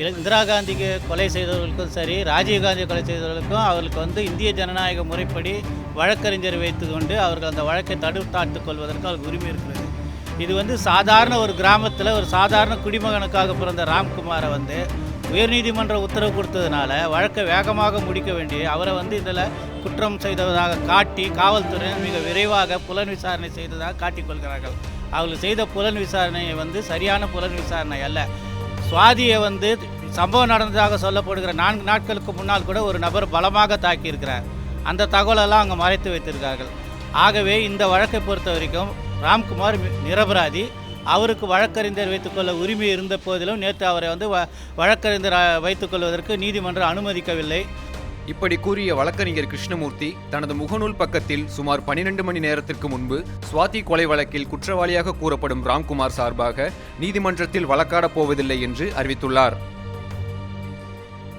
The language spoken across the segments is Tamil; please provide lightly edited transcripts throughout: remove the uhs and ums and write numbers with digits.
இந்திரா காந்திக்கு கொலை செய்தவர்களுக்கும் சரி, ராஜீவ்காந்தி கொலை செய்தவர்களுக்கும் அவர்களுக்கு வந்து இந்திய ஜனநாயக முறைப்படி வழக்கறிஞர் வைத்துக்கொண்டு அவர்கள் அந்த வழக்கை தடுத்தாட்டுக் கொள்வதற்கு அவருக்கு உரிமை இருக்கிறது. இது வந்து சாதாரண ஒரு கிராமத்தில் ஒரு சாதாரண குடிமகனுக்காக பிறந்த ராம்குமாரை வந்து உயர்நீதிமன்ற உத்தரவு கொடுத்ததுனால வழக்கை வேகமாக முடிக்க வேண்டிய அவரை வந்து இதில் குற்றம் செய்ததாக காட்டி காவல்துறையினர் மிக விரைவாக புலன் விசாரணை செய்ததாக காட்டிக்கொள்கிறார்கள். அவர்கள் செய்த புலன் விசாரணையை வந்து சரியான புலன் விசாரணை அல்ல. சுவாதியை வந்து சம்பவம் நடந்ததாக சொல்லப்படுகிற 4 நாட்களுக்கு முன்னால் கூட ஒரு நபர் பலமாக தாக்கியிருக்கிறார். அந்த தகவலெல்லாம் அங்கே மறைத்து வைத்திருக்கார்கள். ஆகவே இந்த வழக்கை பொறுத்த வரைக்கும் ராம்குமார் நிரபராதி. அவருக்கு வழக்கறிஞர் வைத்துக்கொள்ள உரிமை இருந்த போதிலும் நேற்று அவரை வந்து வழக்கறிஞர் வைத்துக்கொள்வதற்கு நீதிமன்றம் அனுமதிக்கவில்லை. இப்படி கூறிய வழக்கறிஞர் கிருஷ்ணமூர்த்தி தனது முகநூல் பக்கத்தில் சுமார் 12 மணி நேரத்திற்கு முன்பு சுவாதி கொலை வழக்கில் குற்றவாளியாக கூறப்படும் ராம்குமார் சார்பாக நீதிமன்றத்தில் வழக்காடப் போவதில்லை என்று அறிவித்துள்ளார்.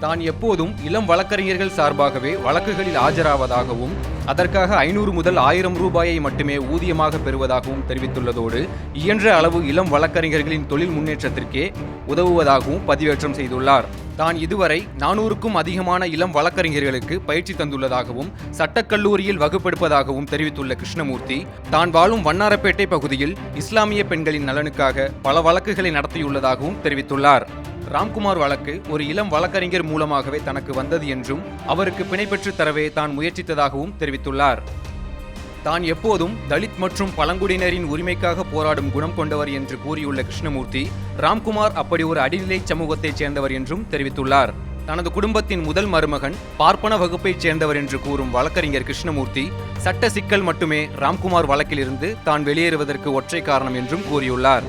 தான் எப்போதும் இளம் வழக்கறிஞர்கள் சார்பாகவே வழக்குகளில் ஆஜராவதாகவும் அதற்காக 500 முதல் 1000 ரூபாயை மட்டுமே ஊதியமாக பெறுவதாகவும் தெரிவித்துள்ளதோடு இயன்ற அளவு இளம் வழக்கறிஞர்களின் தொழில் முன்னேற்றத்திற்கே உதவுவதாகவும் பதிவேற்றம் செய்துள்ளார். தான் இதுவரை 400க்கும் அதிகமான இளம் வழக்கறிஞர்களுக்கு பயிற்சி தந்துள்ளதாகவும் சட்டக்கல்லூரியில் வகுப்பெடுப்பதாகவும் தெரிவித்துள்ள கிருஷ்ணமூர்த்தி தான் வாழும் வண்ணாரப்பேட்டை பகுதியில் இஸ்லாமிய பெண்களின் நலனுக்காக பல வழக்குகளை நடத்தியுள்ளதாகவும் தெரிவித்துள்ளார். ராம்குமார் வழக்கு ஒரு இளம் வழக்கறிஞர் மூலமாகவே தனக்கு வந்தது என்றும் அவருக்கு பிணை பெற்று தரவே தான் முயற்சித்ததாகவும் தெரிவித்துள்ளார். தான் எப்போதும் தலித் மற்றும் பழங்குடியினரின் உரிமைக்காக போராடும் குணம் கொண்டவர் என்று கூறியுள்ள கிருஷ்ணமூர்த்தி ராம்குமார் அப்படி ஒரு அடிநிலை சமூகத்தைச் சேர்ந்தவர் என்றும் தெரிவித்துள்ளார். தனது குடும்பத்தின் முதல் மருமகன் பார்ப்பன வகுப்பைச் சேர்ந்தவர் என்று கூறும் வழக்கறிஞர் கிருஷ்ணமூர்த்தி சட்ட சிக்கல் மட்டுமே ராம்குமார் வழக்கிலிருந்து தான் வெளியேறுவதற்கு ஒற்றை காரணம் என்றும் கூறியுள்ளார்.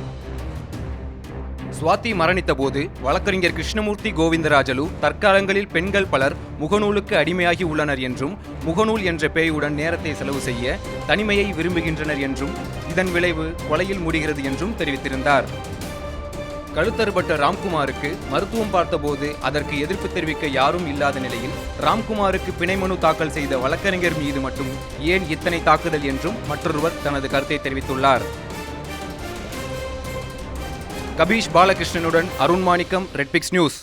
சுவாதி மரணித்த போது வழக்கறிஞர் கிருஷ்ணமூர்த்தி கோவிந்தராஜலு தற்காலங்களில் பெண்கள் பலர் முகநூலுக்கு அடிமையாகி உள்ளனர் என்றும் முகநூல் என்ற பேயுடன் நேரத்தை செலவு செய்ய தனிமையை விரும்புகின்றனர் என்றும் இதன் விளைவு கொலையில் முடிகிறது என்றும் தெரிவித்திருந்தார். கழுத்தறுபட்ட ராம்குமாருக்கு மருத்துவம் பார்த்தபோது அதற்கு எதிர்ப்பு தெரிவிக்க யாரும் இல்லாத நிலையில் ராம்குமாருக்கு பிணை மனு தாக்கல் செய்த வழக்கறிஞர் மீது மட்டும் ஏன் இத்தனை தாக்குதல் என்றும் மற்றொருவர் தனது கருத்தை தெரிவித்துள்ளார். கபீஷ் பாலகிருஷ்ணனுடன் அருண் மாணிக்கம், ரெட்பிக்ஸ் நியூஸ்.